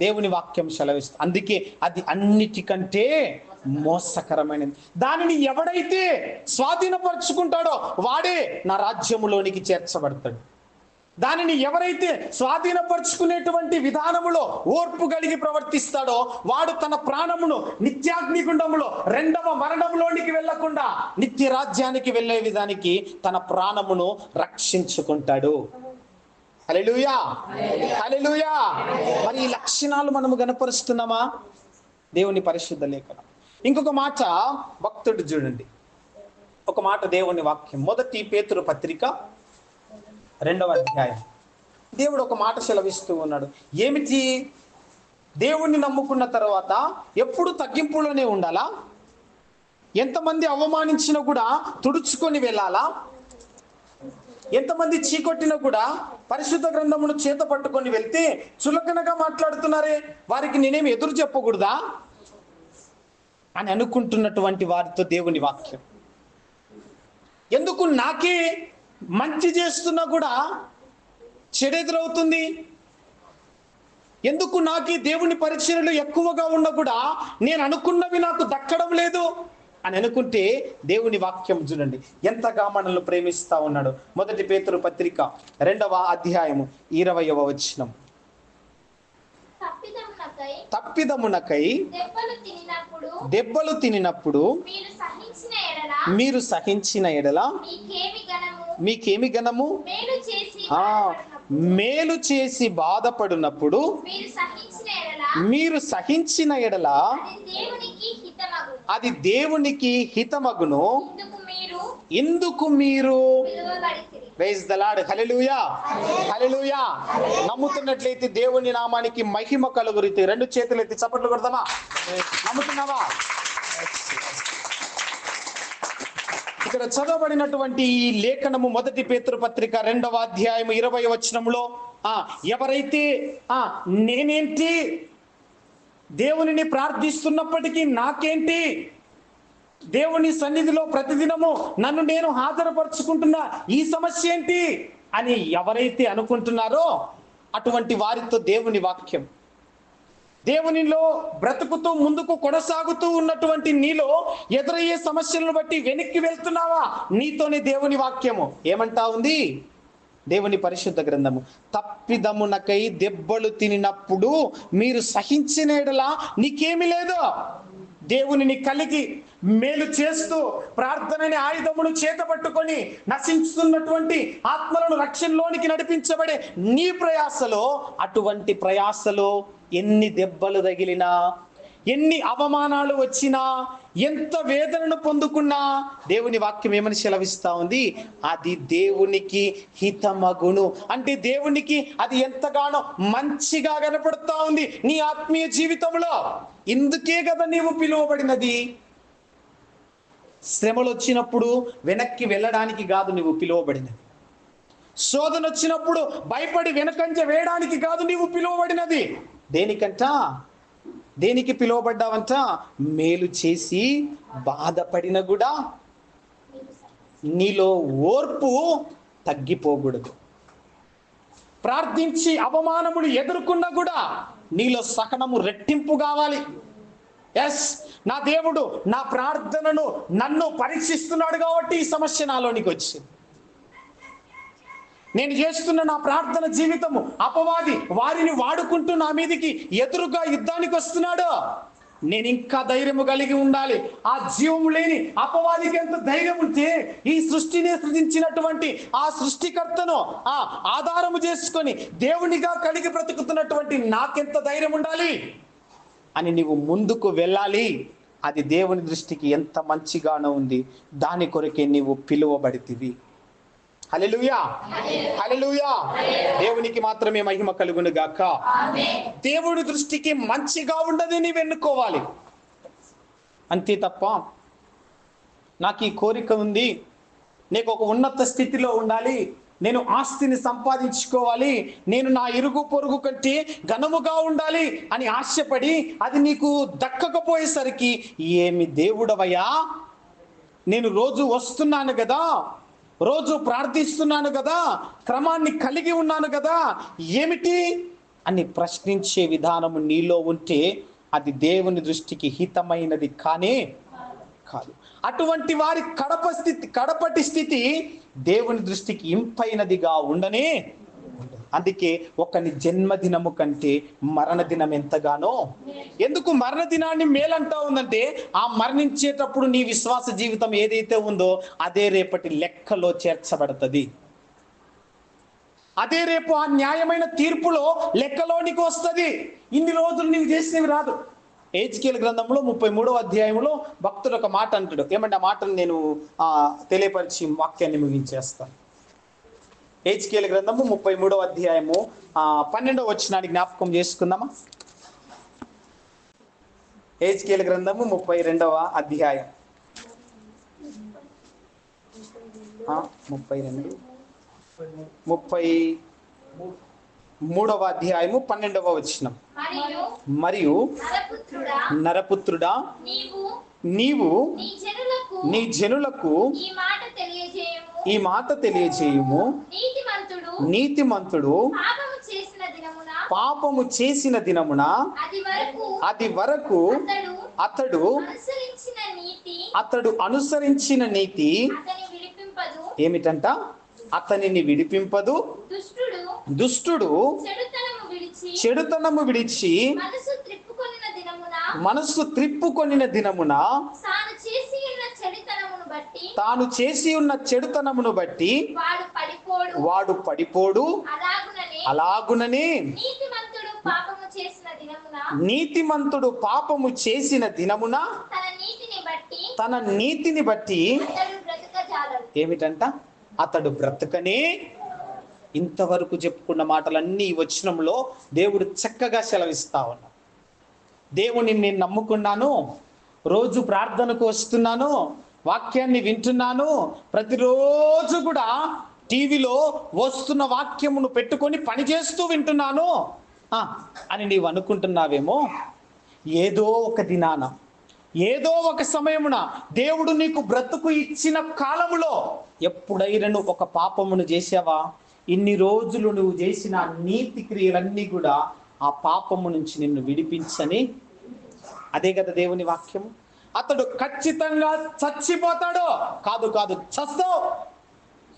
దేవుని వాక్యం సెలవిస్తుంది. అందుకే అది అన్నిటికంటే మోసకరమైనది. దానిని ఎవడైతే స్వాధీనపరుచుకుంటాడో వాడే నా రాజ్యములోనికి చేర్చబడతాడు. దానిని ఎవరైతే స్వాధీనపరుచుకునేటువంటి విధానములో ఓర్పు కలిగి ప్రవర్తిస్తాడో వాడు తన ప్రాణమును నిత్యాగ్నిగుండములో రెండవ మరణంలోనికి వెళ్లకుండా నిత్య రాజ్యానికి వెళ్లే విధానికి తన ప్రాణమును రక్షించుకుంటాడు. హల్లెలూయా, హల్లెలూయా. మరి ఈ లక్షణాలు మనము గణపరుస్తున్నామా? దేవుని పరిశుద్ధ లేఖనం. ఇంకొక మాట భక్తుడు చూడండి, ఒక మాట దేవుని వాక్యం. 1 పేతురు పత్రిక 2వ అధ్యాయం. దేవుడు ఒక మాట సెలవిస్తూ ఉన్నాడు. ఏమిటి? దేవుణ్ణి నమ్ముకున్న తర్వాత ఎప్పుడు తగ్గింపులోనే ఉండాలా? ఎంతమంది అవమానించినా కూడా తుడుచుకొని వెళ్ళాలా? ఎంతమంది చీకొట్టినా కూడా పరిశుద్ధ గ్రంథమును చేత పట్టుకొని వెళ్తే చులకనగా మాట్లాడుతున్నారే, వారికి నేనేమి ఎదురు చెప్పకూడదా అని అనుకుంటున్నటువంటి వారితో దేవుని వాక్యం. ఎందుకు నాకే మంచి చేస్తున్నా కూడా చెడెదురవుతుంది? ఎందుకు నాకే దేవుని పరిచర్యలు ఎక్కువగా ఉన్నా కూడా నేను అనుకున్నవి నాకు దక్కడం లేదు అని అనుకుంటే దేవుని వాక్యం చూడండి ఎంతగా మనల్ని ప్రేమిస్తా ఉన్నాడు. 1 పేతురు పత్రిక 2వ అధ్యాయము 20వ వచనం. తప్పిదమునకై దెబ్బలు తినినప్పుడు మీరు సహించిన ఎడల మీకేమి గణము? మేలు చేసి బాధపడినప్పుడు మీరు సహించిన ఎడల అది దేవునికి హితమగును. ఇందుకు మీరు ప్రైజ్ ది లార్డ్. హల్లెలూయా, హల్లెలూయా. నమ్ముతున్నట్లయితే దేవుని నామానికి మహిమ కలుగురితే 2 చేతులు ఎత్తి చప్పట్లు కొడదామా? నమ్ముతున్నావా? ఇక్కడ చదవబడినటువంటి ఈ లేఖనము 1 పేతురు పత్రిక 2వ అధ్యాయం 20వ వచనంలో ఎవరైతే నేనేంటి దేవునిని ప్రార్థిస్తున్నప్పటికీ నాకేంటి, దేవుని సన్నిధిలో ప్రతిదినము నన్ను నేను హాజరుపరుచుకుంటున్నా, ఈ సమస్య ఏంటి అని ఎవరైతే అనుకుంటున్నారో అటువంటి వారితో దేవుని వాక్యం, దేవునిలో బ్రతుకుతూ ముందుకు కొనసాగుతూ ఉన్నటువంటి నీలో ఎదురయ్యే సమస్యలను బట్టి వెనక్కి వెళ్తున్నావా? నీతోనే దేవుని వాక్యము ఏమంటా ఉంది? దేవుని పరిశుద్ధ గ్రంథము, తప్పిదమునకై దెబ్బలు తినినప్పుడు మీరు సహించిన ఎడల నీకేమి లేదు. దేవునిని కలిగి మేలు చేస్తూ ప్రార్థనని ఆయుధమును చేతపట్టుకొని నశించుతున్నటువంటి ఆత్మలను రక్షణలోనికి నడిపించబడే నీ ప్రయాసలో, అటువంటి ప్రయాసలో ఎన్ని దెబ్బలు తగిలినా, ఎన్ని అవమానాలు వచ్చినా, ఎంత వేదనను పొందుకున్నా, దేవుని వాక్యం ఏమని సెలవిస్తా ఉంది? అది దేవునికి హితమగును. అంటే దేవునికి అది ఎంతగానో మంచిగా కనపడుతా ఉంది నీ ఆత్మీయ జీవితంలో. ఇందుకే కదా నీవు పిలువబడినది. శ్రమలు వచ్చినప్పుడు వెనక్కి వెళ్ళడానికి కాదు నువ్వు పిలువబడినది. శోధన వచ్చినప్పుడు భయపడి వెనకంజ వేయడానికి కాదు నీవు పిలువబడినది. దేనికి పిలువబడ్డావంట? మేలు చేసి బాధపడిన కూడా నీలో ఓర్పు తగ్గిపోకూడదు. ప్రార్థించి అవమానములు ఎదుర్కొన్నా కూడా నీలో సహనము రెట్టింపు కావాలి. ఎస్, నా దేవుడు నా ప్రార్థనను నన్ను పరీక్షిస్తున్నాడు కాబట్టి ఈ సమస్య నాలోనికి వచ్చింది. నేను చేస్తున్న నా ప్రార్థన జీవితము అపవాది వారిని వాడుకుంటూ నా మీదికి ఎదురుగా యుద్ధానికి వస్తున్నాడు. నేను ఇంకా ధైర్యము కలిగి ఉండాలి. ఆ జీవము లేని అపవాదికి ఎంత ధైర్యం ఉంటే, ఈ సృష్టిని సృజించినటువంటి ఆ సృష్టికర్తను ఆధారము చేసుకొని దేవునిగా కలిగి బ్రతుకుతున్నటువంటి నాకెంత ధైర్యం ఉండాలి అని నీవు ముందుకు వెళ్ళాలి. అది దేవుని దృష్టికి ఎంత మంచిగానో ఉంది. దాని కొరకే నీవు పిలువబడితివి. హల్లెలూయా, హల్లెలూయా. దేవునికి మాత్రమే మహిమ కలుగును గాక. దేవుడి దృష్టికి మంచిగా ఉండదు నీవు ఎన్నుకోవాలి. అంతే తప్ప నాకు ఈ కోరిక ఉంది, నీకు ఒక ఉన్నత స్థితిలో ఉండాలి, నేను ఆస్తిని సంపాదించుకోవాలి, నేను నా ఇరుగు పొరుగు కంటే ఘనముగా ఉండాలి అని ఆశపడి అది నీకు దక్కకపోయేసరికి ఏమి దేవుడవయ్యా, నేను రోజు వస్తున్నాను కదా, రోజు ప్రార్థిస్తున్నాను కదా, క్రమాన్ని కలిగి ఉన్నాను కదా, ఏమిటి అని ప్రశ్నించే విధానము నీలో ఉంటే అది దేవుని దృష్టికి హితమైనది కానే కాదు. అటువంటి వారి కడపటి స్థితి దేవుని దృష్టికి ఇంపైనదిగా ఉండనే. అందుకే ఒకని జన్మదినము కంటే మరణ దినం ఎంతగానో. ఎందుకు మరణ దినాన్ని మేలంటా ఉందంటే, ఆ మరణించేటప్పుడు నీ విశ్వాస జీవితం ఏదైతే ఉందో అదే రేపటి లెక్కలో చేర్చబడుతుంది. అదే రేపు ఆ న్యాయమైన తీర్పులో లెక్కలోనికి వస్తుంది. ఇన్ని రోజులు నీవు చేసినవి రాదు. హెజ్కేలు గ్రంథంలో 33వ అధ్యాయంలో భక్తుడు ఒక మాట అంటాడు. ఏమంటే ఆ మాటను నేను తెలియపరిచి వాక్యాన్ని ముగించేస్తాను. హెజ్కేలు గ్రంథము 33వ అధ్యాయము 12వ వచనాన్ని జ్ఞాపకం చేసుకుందామా? హెజ్కేలు గ్రంథము 32వ అధ్యాయం 33వ అధ్యాయము 12వ వచనం. మరియు నరపుత్రుడా, నీవు నీ జనులకు ఈ మాట తెలియజేయుము. నీతిమంతుడు పాపము చేసిన దినమున అది వరకు అతడు అనుసరించిన నీతి ఏమిటంట? అతనిని విడిపింపదు. దుష్టుడు చెడుతనము విడిచి మనసు త్రిప్పుకొనిన దినమున తాను చేసి ఉన్న చెడుతనమును బట్టి వాడు పడిపోడు. అలాగుననే నీతిమంతుడు పాపము చేసిన దినమున తన నీతిని బట్టి ఏమిటంట? అతడు బ్రతకనే. ఇంతవరకు చెప్పుకున్న మాటలన్నీ ఈ వచనంలో దేవుడు చక్కగా సెలవిస్తా ఉన్నాడు. దేవుని నేను నమ్ముకున్నాను, రోజు ప్రార్థనకు వస్తున్నాను, వాక్యాన్ని వింటున్నాను, ప్రతిరోజు కూడా టీవీలో వస్తున్న వాక్యమును పెట్టుకొని పనిచేస్తూ వింటున్నాను అని నీవు అనుకుంటున్నావేమో. ఏదో ఒక దినాన, ఏదో ఒక సమయమున దేవుడు నీకు బ్రతుకు ఇచ్చిన కాలములో ఎప్పుడైనా ఒక పాపమును చేసావా? ఇన్ని రోజులు నువ్వు చేసిన నీతి క్రియలన్నీ కూడా ఆ పాపము నుంచి నిన్ను విడిపించని. అదే కదా దేవుని వాక్యము. అతడు ఖచ్చితంగా చచ్చిపోతాడు. కాదు చస్తావు.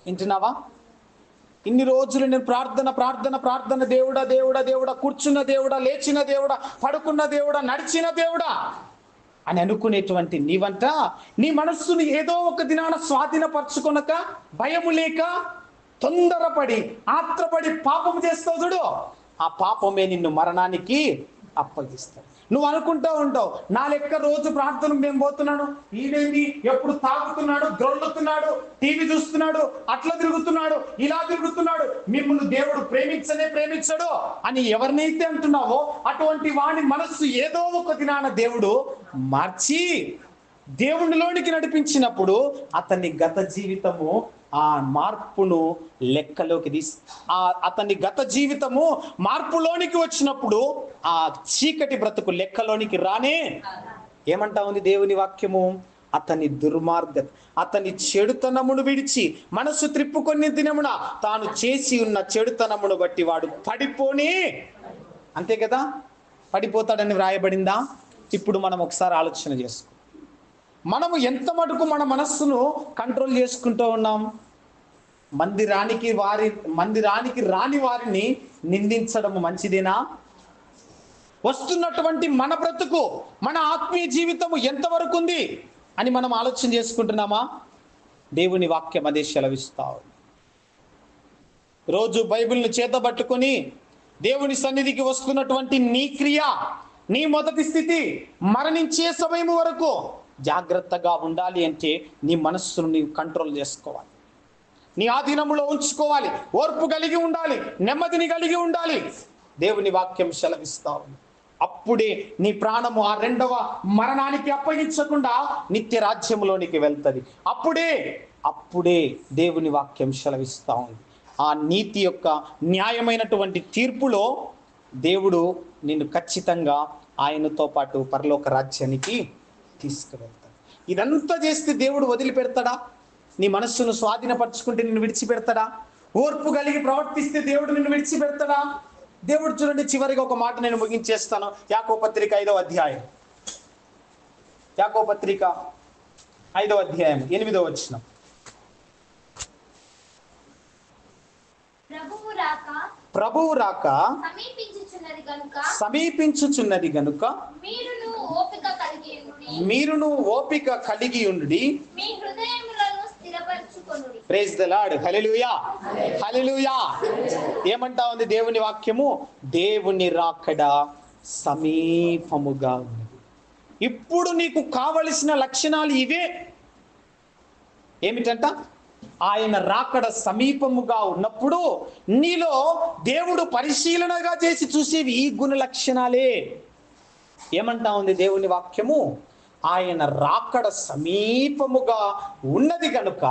వింటున్నావా? ఇన్ని రోజులు నేను ప్రార్థన, దేవుడా, కూర్చున్న దేవుడా, లేచిన దేవుడా, పడుకున్న దేవుడా, నడిచిన దేవుడా, అని అనుకునేటువంటి నీవంట నీ మనస్సును ఏదో ఒక దినాన స్వాధీనపరచుకొనక, భయము లేక, తొందరపడి ఆత్రపడి పాపం చేస్తావు చూడు, ఆ పాపమే నిన్ను మరణానికి అప్పగిస్తాడు. నువ్వు అనుకుంటూ ఉంటావు, నా లెక్క రోజు ప్రార్థన మేము పోతున్నాడు, ఈయనేంది ఎప్పుడు తాగుతున్నాడు, గ్రొల్లుతున్నాడు, టీవీ చూస్తున్నాడు, అట్లా తిరుగుతున్నాడు, ఇలా తిరుగుతున్నాడు, మిమ్మల్ని దేవుడు ప్రేమించడు అని ఎవరినైతే అంటున్నావో అటువంటి వాని మనస్సు ఏదో ఒక దినాన దేవుడు మార్చి దేవునిలోనికి నడిపించినప్పుడు అతని గత జీవితము ఆ మార్పును లెక్కలోకి అతని గత జీవితము మార్పులోనికి వచ్చినప్పుడు ఆ చీకటి బ్రతుకు లెక్కలోనికి రానే. ఏమంటా ఉంది దేవుని వాక్యము? అతని దుర్మార్గత, అతని చెడుతనమును విడిచి మనసు త్రిప్పుకొని దినమున తాను చేసి ఉన్న చెడుతనమును బట్టి వాడు పడిపోని. అంతే కదా, పడిపోతాడని వ్రాయబడిందా? ఇప్పుడు మనం ఒకసారి ఆలోచన చేసుకో, మనము ఎంత మటుకు మన మనస్సును కంట్రోల్ చేసుకుంటూ ఉన్నాం? మందిరానికి రాని వారిని నిందించడం మంచిదేనా? వస్తున్నటువంటి మన బ్రతుకు, మన ఆత్మీయ జీవితము ఎంతవరకు ఉంది అని మనం ఆలోచన చేసుకుంటున్నామా? దేవుని వాక్యం అదే సెలవిస్తావు. రోజు బైబిల్ని చేతబట్టుకొని దేవుని సన్నిధికి వస్తున్నటువంటి నీ క్రియ, నీ మొదటి స్థితి మరణించే సమయం వరకు జాగ్రత్తగా ఉండాలి అంటే నీ మనస్సును నీవు కంట్రోల్ చేసుకోవాలి, నీ ఆధీనంలో ఉంచుకోవాలి, ఓర్పు కలిగి ఉండాలి, నెమ్మదిని కలిగి ఉండాలి. దేవుని వాక్యం సెలవిస్తావు. అప్పుడే నీ ప్రాణము ఆ రెండవ మరణానికి అప్పగించకుండా నిత్య రాజ్యంలోనికి వెళ్తుంది. అప్పుడే దేవుని వాక్యం సెలవిస్తా ఉంది. ఆ నీతి యొక్క న్యాయమైనటువంటి తీర్పులో దేవుడు నిన్ను ఖచ్చితంగా ఆయనతో పాటు పరలోక రాజ్యానికి తీసుకువెళ్తాడు. ఇదంతా చేస్తే దేవుడు వదిలిపెడతాడా? నీ మనస్సును స్వాధీనపరచుకుంటే నిన్ను విడిచిపెడతాడా? ఓర్పు కలిగి ప్రవర్తిస్తే దేవుడు నిన్ను విడిచిపెడతాడా? దేవుడు చూడండి, చివరిగా ఒక మాట నేను ముగించేస్తాను. యాకోబు పత్రిక 5వ అధ్యాయం, యాకోబు పత్రిక 5వ అధ్యాయం 8వ వచనం. ప్రభువు రాక సమీపించుచున్నది గనుక మీరును ఓపిక కలిగి ఉండి. Praise the Lord. Hallelujah, hallelujah. ఏమంటా ఉంది దేవుని వాక్యము? దేవుని రాకడ సమీపముగా ఉన్నది. ఇప్పుడు నీకు కావలసిన లక్షణాలు ఇవే. ఏమిటంట? ఆయన రాకడ సమీపముగా ఉన్నప్పుడు నీలో దేవుడు పరిశీలనగా చేసి చూసేవి ఈ గుణ లక్షణాలే. ఏమంటా ఉంది దేవుని వాక్యము? ఆయన రాకడ సమీపముగా ఉన్నది కనుక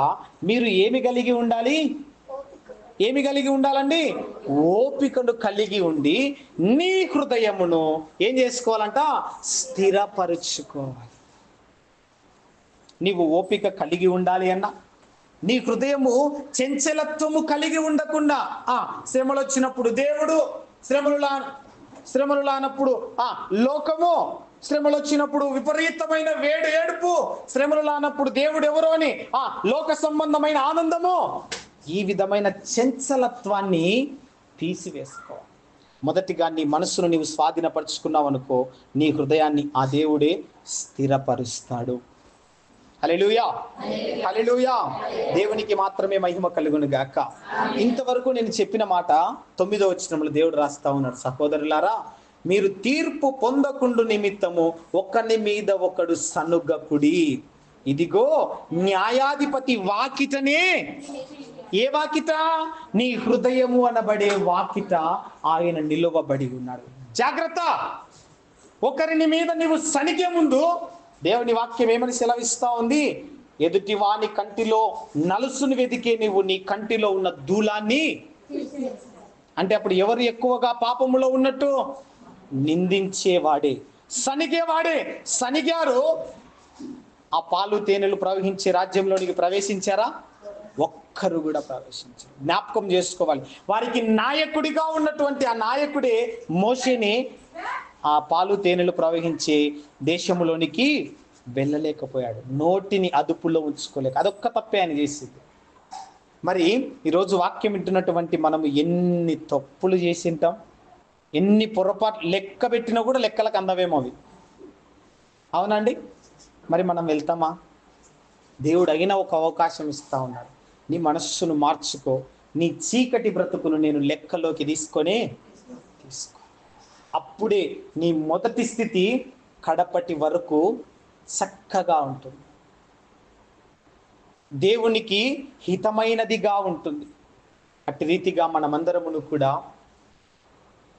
మీరు ఏమి కలిగి ఉండాలి? ఏమి కలిగి ఉండాలండి? ఓపికను కలిగి ఉండి నీ హృదయమును ఏం చేసుకోవాలంట? స్థిరపరుచుకోవాలి. నీవు ఓపిక కలిగి ఉండాలి అన్నా, నీ హృదయము చంచలత్వము కలిగి ఉండకుండా, శ్రమలు వచ్చినప్పుడు దేవుడు, శ్రమలు లానప్పుడు లోకము, శ్రమలు వచ్చినప్పుడు విపరీతమైన ఏడుపు, శ్రమలు లానప్పుడు దేవుడు ఎవరో అని లోక సంబంధమైన ఆనందము, ఈ విధమైన చంచలత్వాన్ని తీసివేసుకోవాలి. మొదటిగా నీ మనస్సును నీవు స్వాధీనపరుచుకున్నావు అనుకో, నీ హృదయాన్ని ఆ దేవుడే స్థిరపరుస్తాడు. హల్లెలూయా, హల్లెలూయా. దేవునికి మాత్రమే మహిమ కలుగును గాక. ఇంతవరకు నేను చెప్పిన మాట 9వ వచనంలో దేవుడు రాస్తా ఉన్నాడు, సహోదరులారా, మీరు తీర్పు పొందకుండు నిమిత్తము ఒకని మీద ఒకడు సనుగకుడి. ఇదిగో న్యాయాధిపతి వాకిటనే. ఏ వాకిట? నీ హృదయము అనబడే వాకిట ఆయన నిలువబడి ఉన్నాడు. జాగ్రత్త. ఒకరిని మీద నీవు సనిగే ముందు దేవుని వాక్యం ఏమని సెలవిస్తా ఉంది? ఎదుటి వాని కంటిలో నలుసును వెతికే నీవు నీ కంటిలో ఉన్న దూలాన్ని, అంటే అప్పుడు ఎవరు ఎక్కువగా పాపములో ఉన్నట్టు? నిందించేవాడే, సనిగేవాడే. సనిగారు ఆ పాలు తేనెలు ప్రవహించే రాజ్యంలోనికి ప్రవేశించారా? ఒక్కరు కూడా ప్రవేశించారు. జ్ఞాపకం చేసుకోవాలి. వారికి నాయకుడిగా ఉన్నటువంటి ఆ నాయకుడే మోషేని ఆ పాలు తేనెలు ప్రవహించే దేశంలోనికి వెళ్ళలేకపోయాడు. నోటిని అదుపులో ఉంచుకోలేక. అదొక్క తప్పే ఆయన చేసింది. మరి ఈరోజు వాక్యం వింటున్నటువంటి మనము ఎన్ని తప్పులు చేసి ఉంటాం, ఎన్ని పొరపాటు లెక్క పెట్టినా కూడా లెక్కలకు అందవేమో అవి. అవునండి? మరి మనం వెళ్తామా? దేవుడు అయిన ఒక అవకాశం ఇస్తా ఉన్నాడు. నీ మనస్సును మార్చుకో, నీ చీకటి బ్రతుకును నేను లెక్కలోకి తీసుకో. అప్పుడే నీ మొదటి స్థితి కడపటి వరకు చక్కగా ఉంటుంది, దేవునికి హితమైనదిగా ఉంటుంది. అట్టి రీతిగా మనమందరమును కూడా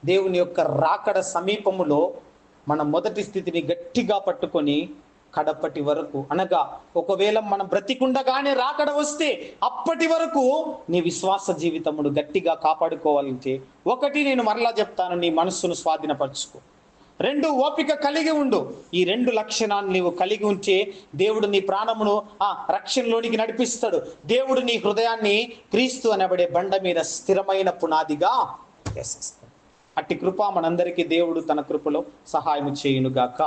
దేవుని యొక్క రాకడ సమీపములో మన మొదటి స్థితిని గట్టిగా పట్టుకొని కడపటి వరకు, అనగా ఒకవేళ మనం బ్రతికుండగానే రాకడ వస్తే అప్పటి వరకు నీ విశ్వాస జీవితమును గట్టిగా కాపాడుకోవాలంటే, ఒకటి నేను మరలా చెప్తాను, నీ మనస్సును స్వాధీనపరచుకో. 2, ఓపిక కలిగి ఉండు. ఈ 2 లక్షణాలు నీవు కలిగి ఉంటే దేవుడు నీ ప్రాణమును రక్షణలోనికి నడిపిస్తాడు. దేవుడు నీ హృదయాన్ని క్రీస్తు అనబడే బండ మీద స్థిరమైన పునాదిగా వేసేస్తాడు. అట్టి కృప మనందరికీ దేవుడు తన కృపలో సహాయం చేయునుగాక.